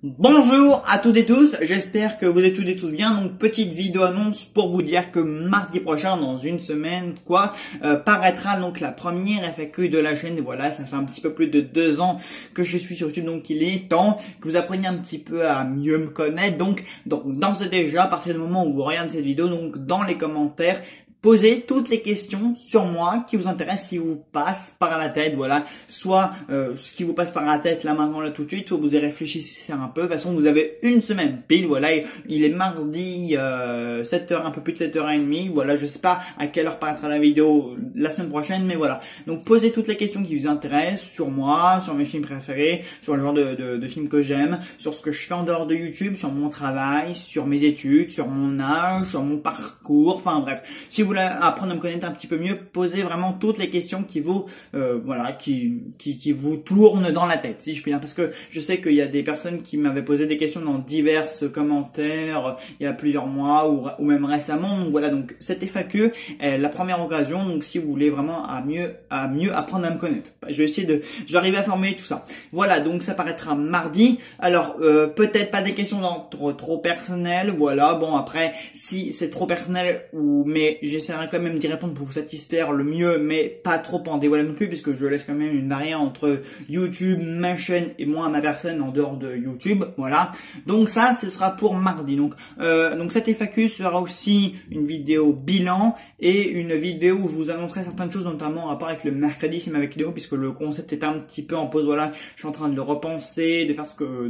Bonjour à toutes et tous, j'espère que vous êtes toutes et tous bien. Donc petite vidéo annonce pour vous dire que mardi prochain, dans une semaine paraîtra donc la première FAQ de la chaîne. Et voilà, ça fait un petit peu plus de 2 ans que je suis sur YouTube, donc il est temps que vous appreniez un petit peu à mieux me connaître. Donc dans ce déjà, à partir du moment où vous regardez cette vidéo, donc dans les commentaires, posez toutes les questions sur moi qui vous intéressent, qui vous passent par la tête, voilà. Soit ce qui vous passe par la tête là maintenant, là tout de suite, soit vous y réfléchissez un peu. De toute façon, vous avez une semaine pile, voilà. Il est mardi 7h, un peu plus de 7h30, voilà. Je sais pas à quelle heure paraîtra la vidéo la semaine prochaine, mais voilà. Donc posez toutes les questions qui vous intéressent sur moi, sur mes films préférés, sur le genre de films que j'aime, sur ce que je fais en dehors de YouTube, sur mon travail, sur mes études, sur mon âge, sur mon parcours, enfin bref. Si vous voulez apprendre à me connaître un petit peu mieux, posez vraiment toutes les questions qui vous qui vous tournent dans la tête, si je puis dire, parce que je sais qu'il y a des personnes qui m'avaient posé des questions dans divers commentaires il y a plusieurs mois ou même récemment. Donc voilà, donc cette FAQ est la première occasion, donc si vous voulez vraiment à mieux apprendre à me connaître, je vais essayer j'arrive à formuler tout ça. Voilà, donc ça paraîtra mardi. Alors peut-être pas des questions trop personnelles, voilà. Bon, après si c'est trop personnel mais j'essaierai quand même d'y répondre pour vous satisfaire le mieux, mais pas trop en dévoiler non plus, puisque je laisse quand même une barrière entre YouTube, ma chaîne et moi, ma personne en dehors de YouTube, voilà. Donc ça, ce sera pour mardi. Donc cette FAQ sera aussi une vidéo bilan et une vidéo où je vous annoncerai certaines choses, notamment en rapport avec le mercredi sim avec Néo, puisque le concept est un petit peu en pause, voilà. Je suis en train de le repenser, de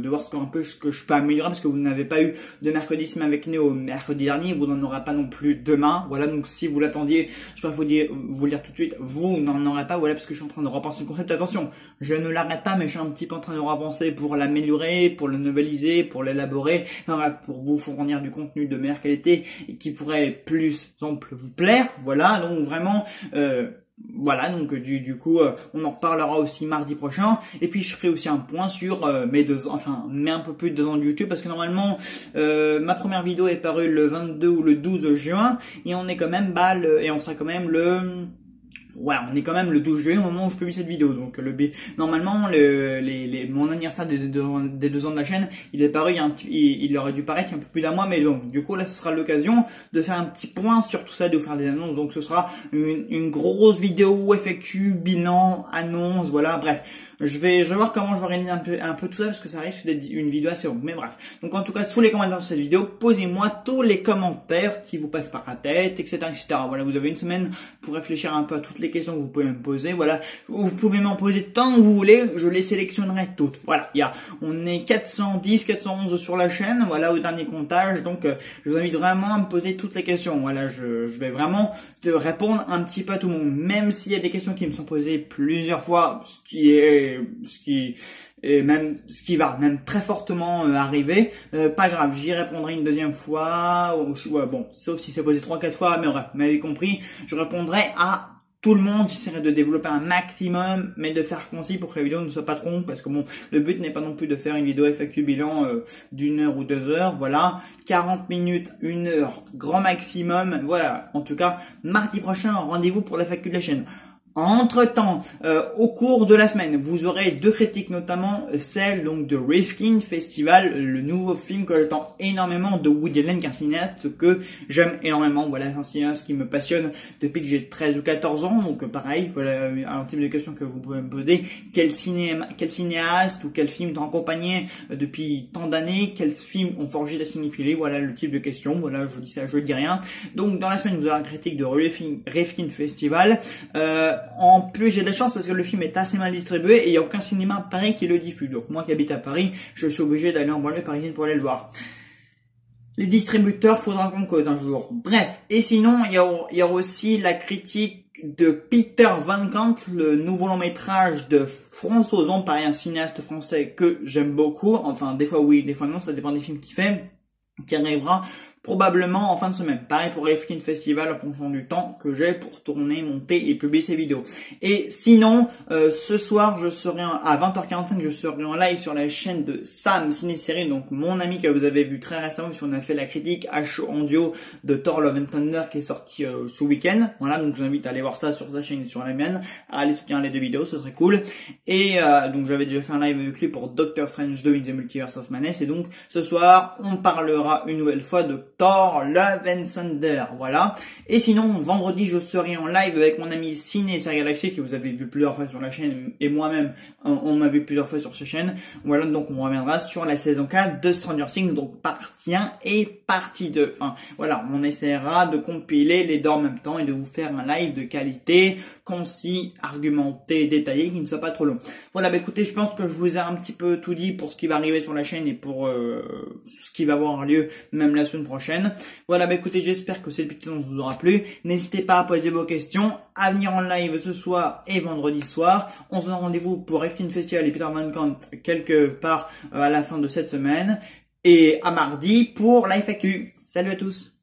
voir ce que je peux améliorer, parce que vous n'avez pas eu de mercredi sim avec Néo mercredi dernier, vous n'en aurez pas non plus demain, voilà. Donc si vous l'attendiez, je peux vous le dire tout de suite, vous n'en aurez pas, voilà, parce que je suis en train de repenser le concept. Attention, je ne l'arrête pas, mais je suis un petit peu en train de repenser pour l'améliorer, pour le noveliser, pour l'élaborer, voilà, pour vous fournir du contenu de meilleure qualité et qui pourrait plus exemple vous plaire, voilà. Donc vraiment voilà, donc du coup on en reparlera aussi mardi prochain, et puis je ferai aussi un point sur mes un peu plus de 2 ans de YouTube, parce que normalement ma première vidéo est parue le 22 ou le 12 juin, et on est quand même on sera quand même on est quand même le 12 juillet au moment où je publie cette vidéo. Donc normalement mon anniversaire des 2 ans de la chaîne, il est paru il aurait dû paraître il y a un peu plus d'un mois, mais donc du coup là ce sera l'occasion de faire un petit point sur tout ça, de vous faire des annonces. Donc ce sera une grosse vidéo FAQ, bilan, annonce, voilà, bref. Je vais voir comment je vais organiser un peu tout ça, parce que ça risque d'être une vidéo assez longue, mais bref. Donc en tout cas, sous les commentaires de cette vidéo, posez-moi tous les commentaires qui vous passent par la tête, etc., etc. Voilà, vous avez une semaine pour réfléchir un peu à toutes les questions que vous pouvez me poser. Voilà, vous pouvez m'en poser tant que vous voulez, je les sélectionnerai toutes. Voilà, on est 410, 411 sur la chaîne, voilà, au dernier comptage. Donc je vous invite vraiment à me poser toutes les questions. Voilà, je vais vraiment te répondre un petit peu à tout le monde, même s'il y a des questions qui me sont posées plusieurs fois, ce qui va même très fortement arriver, pas grave, j'y répondrai une deuxième fois, bon, sauf si c'est posé 3-4 fois, mais bref, vous m'avez compris, je répondrai à tout le monde. J'essaierai de développer un maximum, mais de faire concis pour que la vidéo ne soit pas trop longue, parce que bon, le but n'est pas non plus de faire une vidéo FAQ bilan d'1 heure ou 2 heures, voilà, 40 minutes, 1 heure, grand maximum, voilà. En tout cas, mardi prochain, rendez-vous pour la FAQ de la chaîne. Entre-temps, au cours de la semaine, vous aurez 2 critiques, notamment celle donc de Rifkin Festival, le nouveau film que j'attends énormément de Woody Allen, qui est un cinéaste que j'aime énormément. Voilà, c'est un cinéaste qui me passionne depuis que j'ai 13 ou 14 ans. Donc pareil, voilà un type de question que vous pouvez me poser. Quel cinéaste ou quel film t'ont accompagné depuis tant d'années? Quels films ont forgé ta cinéphilie? Voilà le type de question. Voilà, je dis ça, je dis rien. Donc dans la semaine, vous aurez la critique de Rifkin Festival. En plus, j'ai de la chance parce que le film est assez mal distribué et il n'y a aucun cinéma à Paris qui le diffuse. Donc moi qui habite à Paris, je suis obligé d'aller en banlieue parisienne pour aller le voir. Les distributeurs, faudra qu'on cause un jour. Bref, et sinon, il y aura aussi la critique de Peter Van Kant, le nouveau long métrage de François Ozon, pareil, un cinéaste français que j'aime beaucoup. Enfin, des fois oui, des fois non, ça dépend des films qu'il fait, qui arrivera probablement en fin de semaine. Pareil pour Refkin Festival en fonction du temps que j'ai pour tourner, monter et publier ces vidéos. Et sinon, ce soir, je serai à 20h45, je serai en live sur la chaîne de Sam Ciné-Série, donc mon ami que vous avez vu très récemment, puisqu'on a fait la critique à chaud en duo de Thor Love and Thunder qui est sorti ce week-end. Voilà, donc je vous invite à aller voir ça sur sa chaîne et sur la mienne, à aller soutenir les deux vidéos, ce serait cool. Et donc j'avais déjà fait un live avec lui pour Doctor Strange 2 in the Multiverse of Madness, et donc ce soir, on parlera une nouvelle fois de Thor Love and Thunder, voilà. Et sinon, vendredi, je serai en live avec mon ami Ciné Série Galaxy, que vous avez vu plusieurs fois sur la chaîne, et moi-même, on m'a vu plusieurs fois sur sa chaîne. Voilà, donc on reviendra sur la saison 4 de Stranger Things, donc partie 1 et partie 2. Enfin, voilà, on essaiera de compiler les deux en même temps et de vous faire un live de qualité, concis, argumenté, détaillé, qui ne soit pas trop long. Voilà, bah écoutez, je pense que je vous ai un petit peu tout dit pour ce qui va arriver sur la chaîne et pour ce qui va avoir lieu même la semaine prochaine. Voilà, bah écoutez, j'espère que cette petite annonce vous aura plu. N'hésitez pas à poser vos questions, à venir en live ce soir et vendredi soir. On se donne rendez-vous pour Refkin Festival et Peter Van Camp quelque part à la fin de cette semaine. Et à mardi pour la FAQ. Salut à tous!